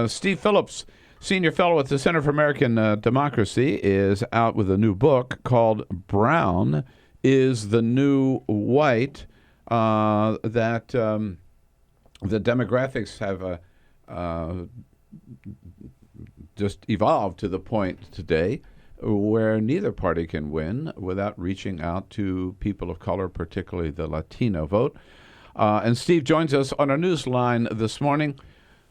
Steve Phillips, Senior Fellow at the Center for American Democracy, is out with a new book called Brown is the New White, that the demographics have just evolved to the point today where neither party can win without reaching out to people of color, particularly the Latino vote. And Steve joins us on our news line this morning.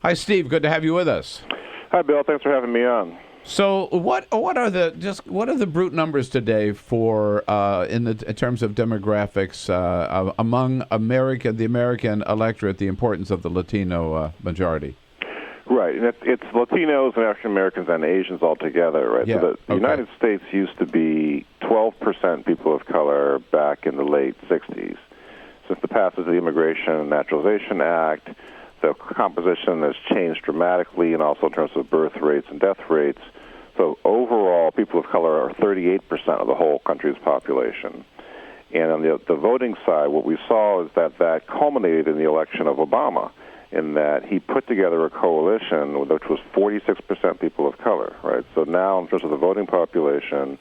Hi, Steve. Good to have you with us. Hi, Bill. Thanks for having me on. So, what are the brute numbers today for in terms of demographics among the American electorate, the importance of the Latino majority? Right, and it's Latinos and African Americans and Asians all together, right? Yeah. So the United States used to be 12% people of color back in the late 60s. Since the passage of the Immigration and Naturalization Act, the composition has changed dramatically, and also in terms of birth rates and death rates. So overall, people of color are 38% of the whole country's population. And on the voting side, what we saw is that culminated in the election of Obama, in that he put together a coalition which was 46% people of color, right? So now, in terms of the voting population,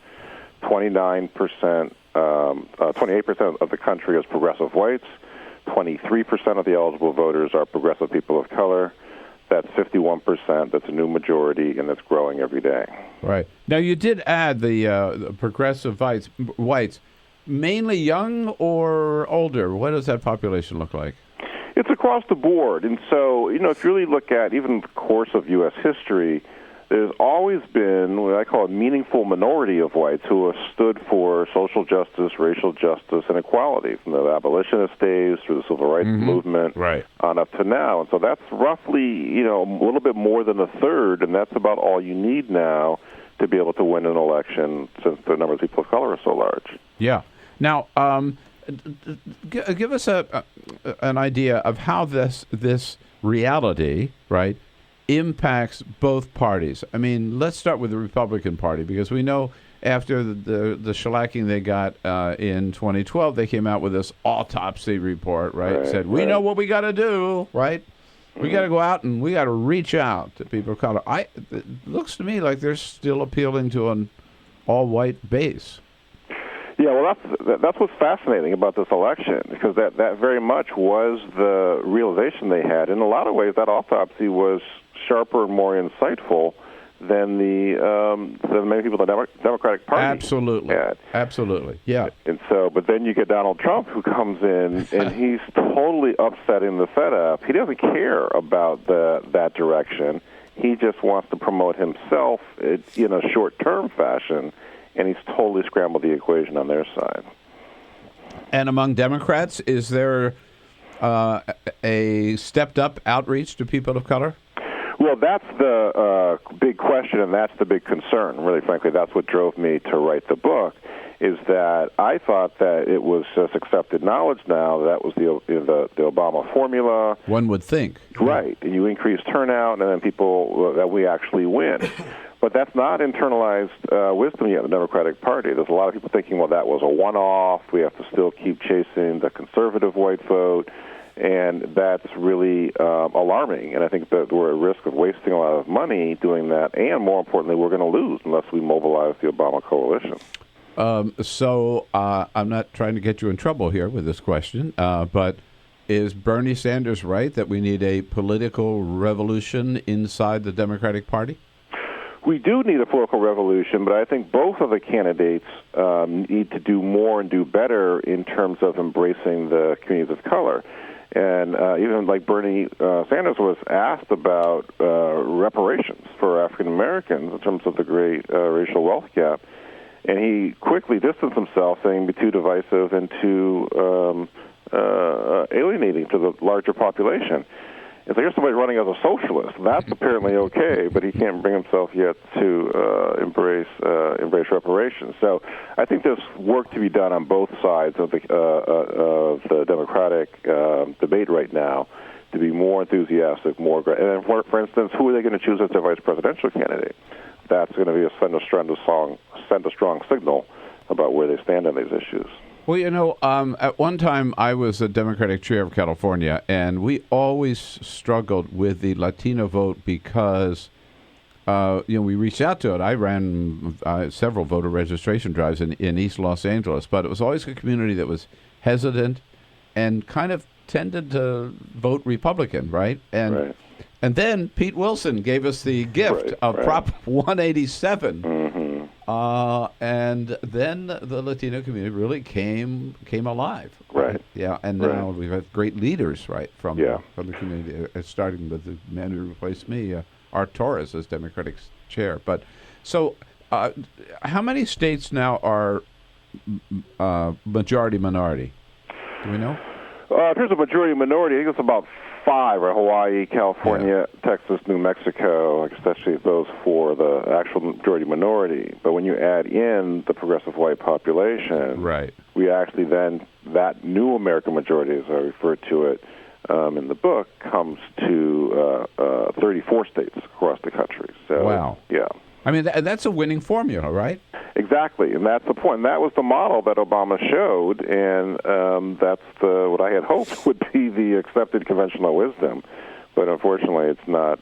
28% of the country is progressive whites, 23% of the eligible voters are progressive people of color. That's 51%. That's a new majority, and that's growing every day. Right. Now, you did add the progressive whites, mainly young or older. What does that population look like? It's across the board. And so, if you really look at even the course of U.S. history, there's always been what I call a meaningful minority of whites who have stood for social justice, racial justice, and equality, from the abolitionist days through the civil rights movement on up to now. And so that's roughly, a little bit more than a third, and that's about all you need now to be able to win an election, since the number of people of color are so large. Yeah. Now, give us an idea of how this reality, right, impacts both parties. I mean, let's start with the Republican Party, because we know after the shellacking they got in 2012, they came out with this autopsy report, right? Said, we know what we got to do, right? We got to go out and we got to reach out to people of color. It looks to me like they're still appealing to an all-white base. Yeah, well, that's what's fascinating about this election, because that very much was the realization they had. In a lot of ways, that autopsy was sharper and more insightful than the many people in the Democratic Party had. Absolutely, yeah. And so, but then you get Donald Trump, who comes in, and he's totally upsetting the setup. He doesn't care about that direction. He just wants to promote himself in a short-term fashion, and he's totally scrambled the equation on their side. And among Democrats, is there a stepped-up outreach to people of color? Well, that's the big question, and that's the big concern. Really, frankly, that's what drove me to write the book, is that I thought that it was just accepted knowledge now that was the Obama formula. One would think. Right. And you increase turnout, and then people that we actually win. But that's not internalized wisdom yet in the Democratic Party. There's a lot of people thinking, well, that was a one-off. We have to still keep chasing the conservative white vote. And that's really alarming. And I think that we're at risk of wasting a lot of money doing that. And more importantly, we're going to lose unless we mobilize the Obama coalition. So I'm not trying to get you in trouble here with this question, but is Bernie Sanders right that we need a political revolution inside the Democratic Party? We do need a political revolution, but I think both of the candidates need to do more and do better in terms of embracing the communities of color. And even like Bernie Sanders was asked about reparations for African Americans in terms of the great racial wealth gap, and he quickly distanced himself, saying it'd be too divisive and too alienating to the larger population. And so here's somebody running as a socialist. That's apparently okay, but he can't bring himself yet to embrace reparations. So I think there's work to be done on both sides of the Democratic debate right now to be more enthusiastic, more and for instance, who are they going to choose as their vice presidential candidate? That's going to be send a strong signal about where they stand on these issues. Well, at one time I was the Democratic chair of California, and we always struggled with the Latino vote because, we reached out to it. I ran several voter registration drives in East Los Angeles, but it was always a community that was hesitant and kind of tended to vote Republican, right? And then Pete Wilson gave us the gift of Prop 187. And then the Latino community really came alive. Right. Yeah, and now we've had great leaders, from the community, starting with the man who replaced me, Art Torres, as Democratic chair. But so how many states now are majority-minority? Do we know? In terms of majority-minority, I think it's about 5, right? Hawaii, California, Texas, New Mexico, especially those for the actual majority-minority. But when you add in the progressive white population, we actually then, that new American majority, as I refer to it in the book, comes to 34 states across the country. So, wow. Yeah. I mean, that's a winning formula, right? Exactly, and that's the point. And that was the model that Obama showed, and that's what I had hoped would be the accepted conventional wisdom. But unfortunately, it's not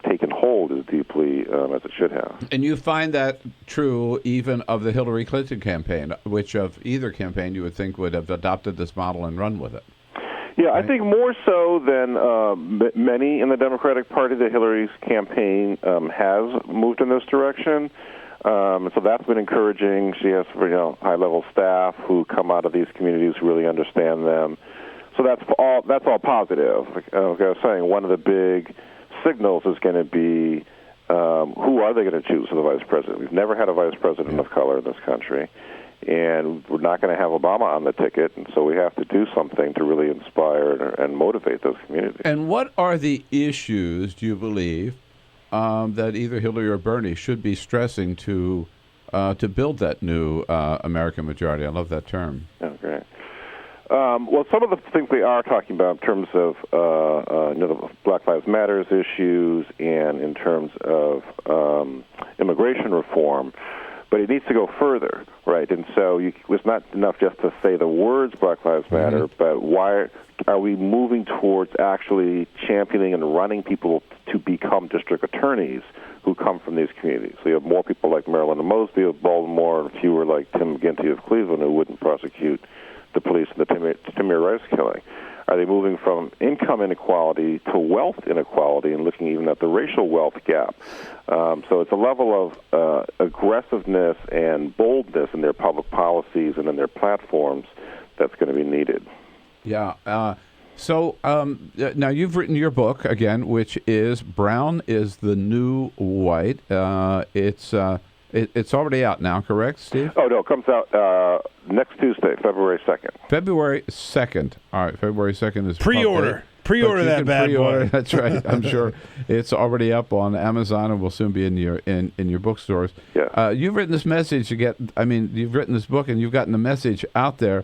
taken hold as deeply as it should have. And you find that true even of the Hillary Clinton campaign, which of either campaign you would think would have adopted this model and run with it. Yeah, right? I think more so than many in the Democratic Party, that Hillary's campaign has moved in this direction. So that's been encouraging. She has high-level staff who come out of these communities, who really understand them. So that's all positive. Like I was saying, one of the big signals is going to be who are they going to choose for the vice president? We've never had a vice president of color in this country, and we're not going to have Obama on the ticket, and so we have to do something to really inspire and motivate those communities. And what are the issues, do you believe, that either Hillary or Bernie should be stressing to build that new American majority? I love that term. Oh, great. Well, some of the things they are talking about in terms of the Black Lives Matters issues and in terms of immigration reform, but it needs to go further, right? And so it's not enough just to say the words Black Lives Matter, but why are we moving towards actually championing and running people to become district attorneys who come from these communities? So you have more people like Marilyn Mosby of Baltimore and fewer like Tim McGinty of Cleveland who wouldn't prosecute the police in the Tamir Rice killing. Are they moving from income inequality to wealth inequality and looking even at the racial wealth gap? So it's a level of aggressiveness and boldness in their public policies and in their platforms that's going to be needed. Yeah. So now you've written your book, again, which is Brown is the New White. It's already out now, correct, Steve? Oh, no, it comes out next Tuesday, February 2nd. February 2nd. All right, February 2nd is pre-order. Pre-order that bad boy. That's right. I'm sure it's already up on Amazon and will soon be in your bookstores. Yeah. You've written this message you've written this book and you've gotten the message out there.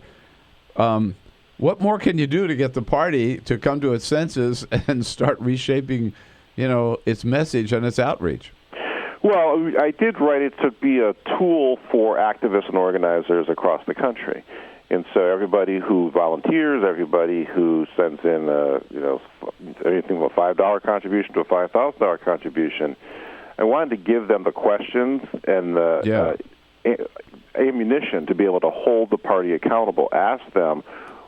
What more can you do to get the party to come to its senses and start reshaping, its message and its outreach? Well, I did write it to be a tool for activists and organizers across the country. And so everybody who volunteers, everybody who sends in, anything from a $5 contribution to a $5,000 contribution, I wanted to give them the questions and the ammunition to be able to hold the party accountable. Ask them,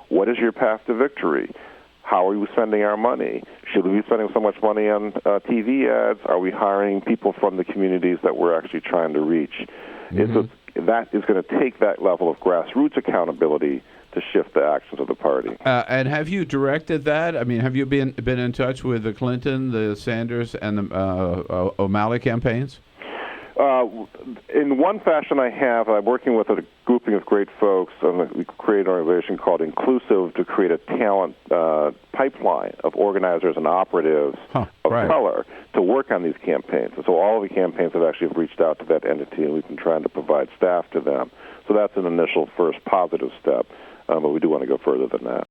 what is your path to victory? How are we spending our money? Should we be spending so much money on TV ads? Are we hiring people from the communities that we're actually trying to reach? That is going to take that level of grassroots accountability to shift the actions of the party. And have you directed that? I mean, have you been in touch with the Clinton, the Sanders, and the OMalley campaigns? In one fashion I have. I'm working with a grouping of great folks. We created an organization called Inclusive to create a talent pipeline of organizers and operatives of color to work on these campaigns. And so all of the campaigns have actually reached out to that entity, and we've been trying to provide staff to them. So that's an initial first positive step, but we do want to go further than that.